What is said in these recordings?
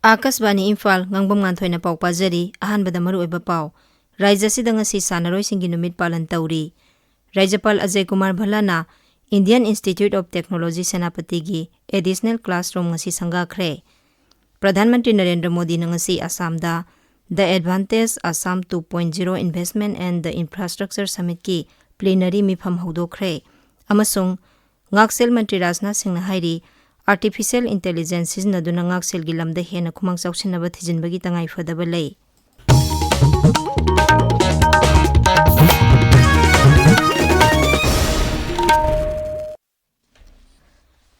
Akasbani Imphal Ngangbam Nganthoi na pau pajari ahanbada maruoiba pau Raija sida ngasi sanaroi singi numit palan tauri Rajapal Ajay Kumar Bhalana Indian Institute of Technology Senapati gi additional classroom ngasi sangakhre Pradhan Mantri Narendra Modi na ngasi Assam da The Advantage Assam 2.0 Investment and the Infrastructure Summit ki plenary mifam hodokre amasung Ngaksel Mantri Rajnath Singh na hairi Artificial Intelligence is naduna ngaksel gilamda hena kumang sauksin na batijin bagi tangay fadaba lay.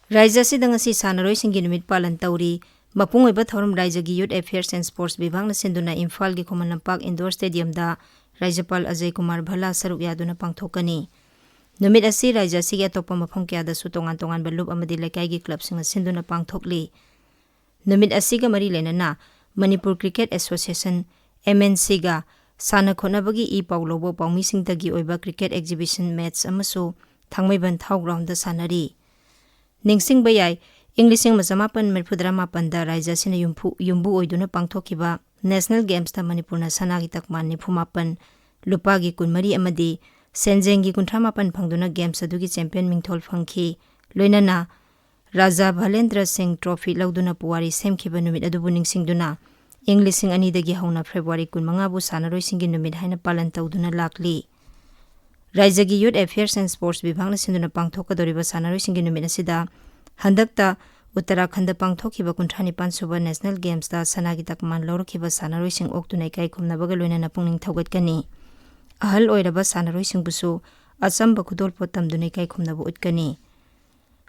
Raija si dangasi sanaroi singi numit palan tauri, mapung iba thorum Raija gi Youth Affairs and Sports bibang na sinduna Imphal gi Kumanlampak Indoor Stadium da Rajapal Ajay Kumar Bhala saruk yaduna pangthokani. Numit asi Raija sige atokpa mafam kaya da su tongan balub amadi laikai gi club singa sinduna pangthokli. Numit asiga mari lenana Manipur Cricket Association MNC ga sana khonabagi I paulobo paumi singtagi oiba cricket exhibition match amasu thangmaiban thau ground da sanari. Ningsing bayai Englising mazamapan merpudramapan da Raija sina yumbu oiduna pangthokiba National Games da Manipur na sanagi takman ni phumapan lupagi kunmari amadi Senjengi kuntramapan pangduna games adugi champion mingthol phangki loinana Raja Bhalendra Singh Trophy lauduna puwari semkhiba numit adubu ningsingduna Englising ani dagi hauna February 15 bu sanaroi singi numit haina palan tauduna lakli Raija gi Youth Affairs and Sports bibhang na sinduna pangthokadoriba sanaroi singi numit asida handakta Uttarakhand pangthokiba kunthani pansuba National Games da sanagi takman lorokhiba sanaroi sing oktunai kai khumnabaga loinana pungning thaugatkani Ahal oiraba sanaroi singbusu achamba khudol potam dunai kai khumnabu utkani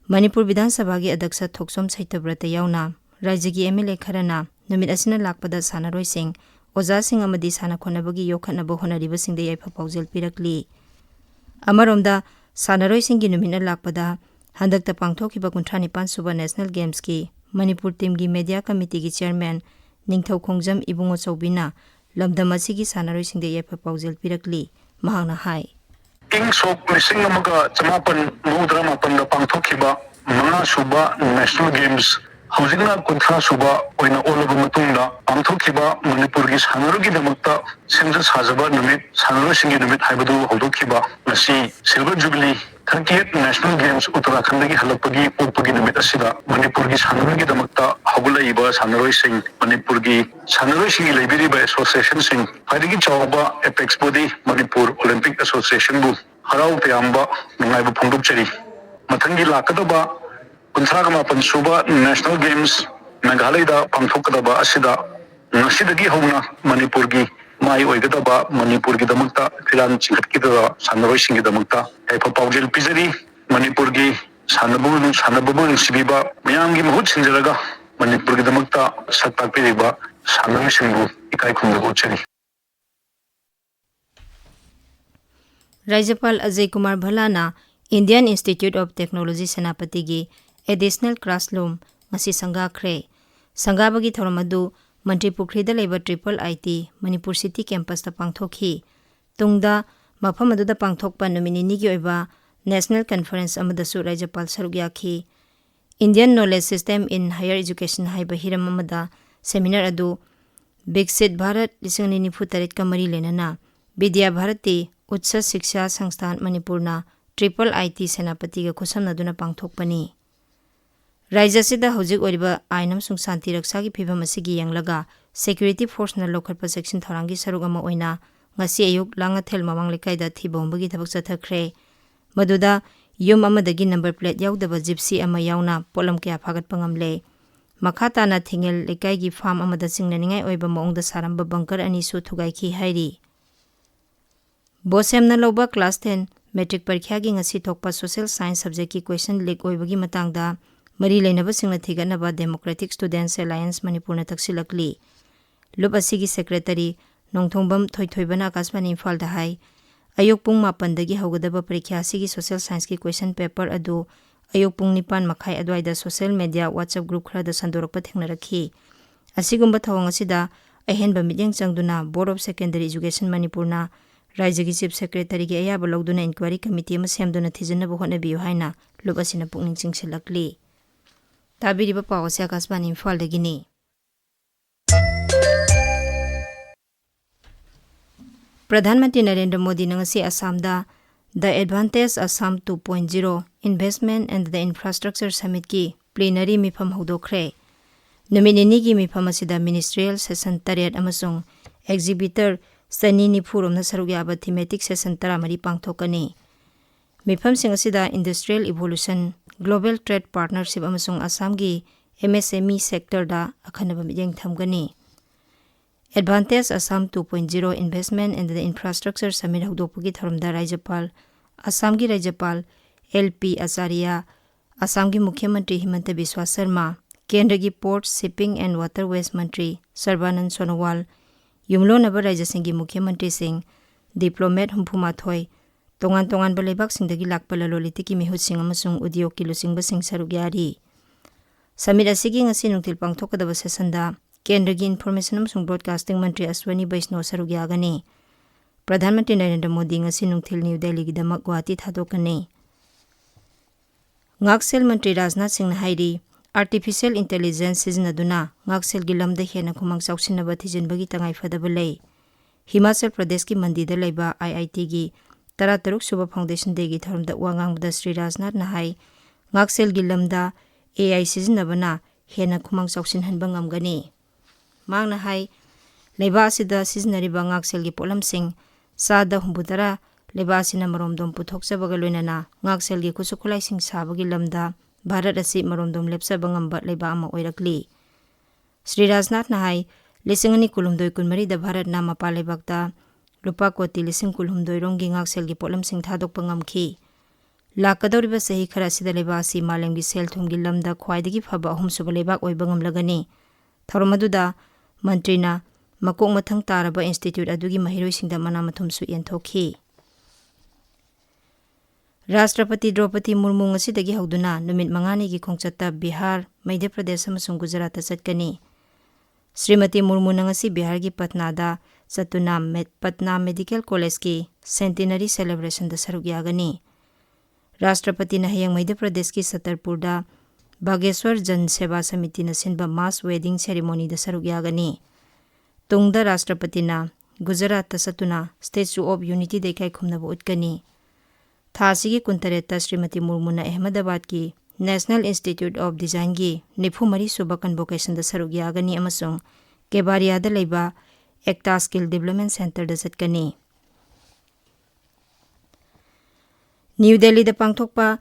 Manipur Vidhan Sabha gi Adaksa Thoksom Saitabrata yauna Raija gi MLA kharana numit asina lakpada sanaroi sing oja sing amadi sana khonabagi yokhanaba honariba singda yaifa paujel pirakli Amaromda sanaroi singi numina lakpada handakta pangthokiba kunthani pansuba National Games ki Manipur team gi media committee gi chairman Ningthau Khongjam Ibungo Chaubina Lamdam asigi sanaroi singde yepa paujel pirakli mahangna hai King Sok lising amaga chamapan mudramapan da pangthokiba manga suba National Games Haujingna kunthra suba oina olabu matungda pangthokiba Manipur gi sanarogi damakta senja sajaba numit sanaroi singi numit haibadu hodokhiba ngasi Silver Jubilee 38th National Games Uttarakhand gi halapagi upagi numit asida Manipur gi sanarogi damakta hagulaiba sanaroi sing Manipur gi sanaroi singi laibiriba association sing haidigi chawba apex body Manipur Olympic Association bu harau payamba nungaiba phongdokchari mathangi lakadaba kunthraga mapan suba National Games Meghalaya da pangthokadaba asida ngasidagi hona Manipur gi mai oigadaba Manipur gi damakta filan chingkhatkida sanaroi singi damakta haipa paujel pizari Manipur gi sanabung sibiba miyam gi mahut sinjaraga Manipur gi damakta saktak piriba sanaroi singbu ikai khumda uchari Rajapal Ajay Kumar Bhalana Indian Institute of Technology Senapati gi additional classroom ngasi sangakhre sangabagi thoramadu Mantri Pukhrida leba Triple IT Manipur City campus ta pangthokhi tungda mafam adu da pangthokpa nominini gi oiba National Conference amada su Rajapal sarugyakhi Indian Knowledge System in Higher Education haiba hiram amada seminar adu Biksit Bharat 1998 ka mari lenana Vidya Bharati Utsa Shiksha Sansthan Manipurna Triple IT Senapati ga khusam naduna pangthokpani Raija sida hojik oriba ainam sung santi raksa gi phibam asigi yanglaga security force na lokharpa section thorangi sarugama oina ngasi ayuk langathel mamang lekai da thibombagi thabak chathakre maduda yum amadagi number plate yaudaba gypsy ama yauna polam kya phagat pangamle makhata na thingel lekai gi farm amada singna ningai oiba maungda saramba bunker ani su thugai ki hairi Bosem na loba class 10 metric parikha gi ngasi thokpa social science subject ki question leak oibagi matangda Mari Lainaba Singna Thiganaba Democratic Students Alliance Manipur na taksilakli. Lup asigi secretary Nongthongbam Thoithoibana Akasmani Imphal da hai ayok pung mapandagi haugadaba parikha asigi social science ki question paper adu ayok pung nipan makhai adwaida social media WhatsApp group khara da sandorakpa thengnarakhi. Asigumba thawang asida ahenba midyang changduna Board of Secondary Education Manipur na Raija gi Chief Secretary gi ayaba lawduna inquiry committee ma semduna thijanabu honabiyu haina lup asina pungning chingsilakli. Tabiriba pawase Akasmani Imphal dagini Pradhan Mantri Narendra Modi nangasi Assamda The Advantage Assam 2.0 Investment and the Infrastructure Summit ki plenary mifam hodokre. Numinini ki mifam asida ministerial session tariat amasung exhibitor Sani Nipurum na sarugyaba thematic session taramari pangthokani. Mifam sing asida industrial evolution, global trade partnership amasung Assam gi MSME sector da akhanaba mijeng thamgani. Advantage Assam 2.0 Investment and the Infrastructure Summit hodokpugi tharumda Rajyapal Assam gi Rajyapal LP Acharya, Assam gi Mukhyamantri Himanta Biswa Sharma, Kendra gi Port, Shipping and Waterways Mantri Sarbanand Sonowal, Yumlonaba Rajya Singh gi Mukhyamantri Singh, Diplomat Humpumathoi, Tongan Balebak Singdagi Lakpa Laloliti ki Mihut Singh amasung Udyog ki Lusingba Singh sarugyari. Summit asigi ngasi nungtil pangthokadaba sesanda Kendra gi Information amasung Broadcasting Mantri Aswani Vaishnaw sarugyagani. Pradhan Mantri Narendra Modi ngasi nungtil New Delhi gi damak Guwahati thadokani. Ngaksel Mantri Rajnath Singh na hairi Artificial Intelligence sizinaduna ngaksel gi lamda hena khumang chawsinaba thijinbagi tangai fadaba lei. Himachal Pradesh ki Mandida leiba IIT gi 13 suba foundation day gi tharumda wangangbda Sri Rajnath na hai ngaksel gi lamda AI sizinabana hena khumang chawsin hanba ngamgani. Mangna hai leiba asida sizinariba ngaksel gi polamsing sada humbudara leiba asina maromdom puthokchabaga loinana ngaksel gi kusukhulaising sabagi lamda Bharat asi maromdom lepsaba ngamba leiba ama oirakli. Sri Rajnath na hai lisingani kulumdoi kunmari da Bharat na mapa leibakta lupa koti lising kulumdoi rongi ngaksel gi polamsing thadokpa ngamki. Lakadoriba sahi khara sida leiba asi malemgi sel thumgi lamda khwaidagi phaba ahumsuba leibak oiba ngamlagani. Tharumaduda mantrina makok mathang taraba institute adugi mahiroisingda manamathumsu yenthokhi. Rashtrapati Draupadi Murmu ngasidagi hauduna numit mangani gi khongchatta Bihar, Madhya Pradesh amasung Gujarat chatkani. Srimati Murmu ngasi Bihar gi Patna da chatuna Patna Medical College ki centenary celebration da sarugyagani. Rashtrapati na hayang Madhya Pradesh ki Satarpur da Bageshwar Jan Seva Samiti na sinba mass wedding ceremony da sarugyagani. Tungda Rashtrapati na Gujarat ta chatuna Statue of Unity dekai khumnaba utkani. Thasigi kuntareta Srimati Murmu na Ahmedabad ki National Institute of Design gi Nifumari suba convocation da sarugyagani amasung Kebaria da leiba Ekta Skill Development Center da chatkani. New Delhi da pangthokpa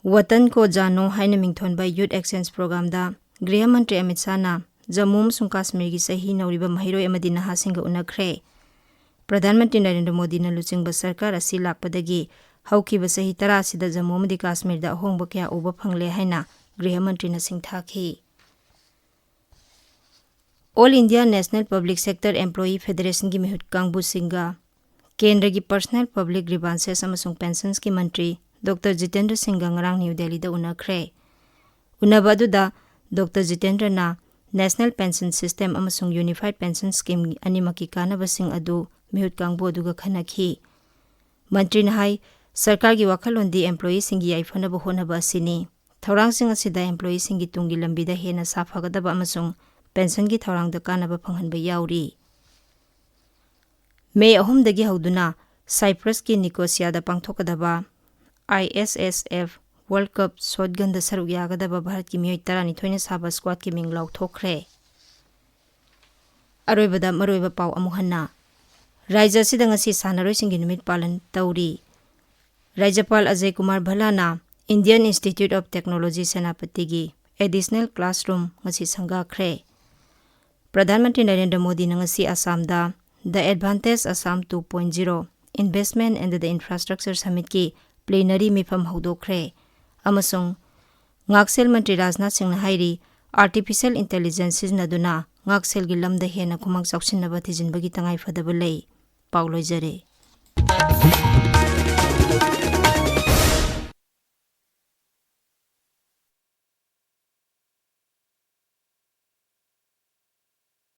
Watan ko Jano haina mingthonba Youth Exchange Program da Griha Mantri Amit Shah na Jammu amasung Kashmir gi sahi nauriba mahiroi amadi nahasinga unakre. Pradhan Mantri Narendra Modi na luchingba sarkar asi lakpadagi haukiba sahi tara sida Jammu amadi Kashmir da ahongba kya uba phangle haina Griha Mantri na singthakhi. All India National Public Sector Employee Federation gi mihut kangbu singa Kendra gi Personal Public Grievances amasung Pensions ki Mantri Dr. Jitendra Singh ngarang New Delhi da unakre. Unabadu da Dr. Jitendra na National Pension System amasung Unified Pension Scheme animaki kanaba sing adu mihut kangbu aduga khanakhi. Mantri na hai Sarkar gi wakhalondi employee singi aifanaba honaba asini. Thaurang sing asida employee singi tungi lambida hena safagadaba amasung pension gi thaurang da kanaba phanghanba yauri. May ahum dagi hauduna Cyprus ki Nicosia da pangthokadaba ISSF World Cup shotgun da sarugyagadaba Bharat ki miyoi 12 na saba squad ki ming lauthokre. Aroibada maroiba pau amuhanna. Raija sida ngasi sanaroi singi numit palan tauri. Rajyapal Ajay Kumar Bhala na Indian Institute of Technology Senapati gi additional classroom ngasi sanggakre. Pradhan Mantri Narendra Modi na ngasi Assam da The Advantage Assam 2.0 Investment and the Infrastructure Summit ki plenary mifam hodokre. Amasung Ngaksel Mantri Rajnath Singh na hairi Artificial Intelligence sizinaduna ngaksel gi lamda hena khumang chawsinaba thijinbagi tangai fadaba lei. Pauloi jare.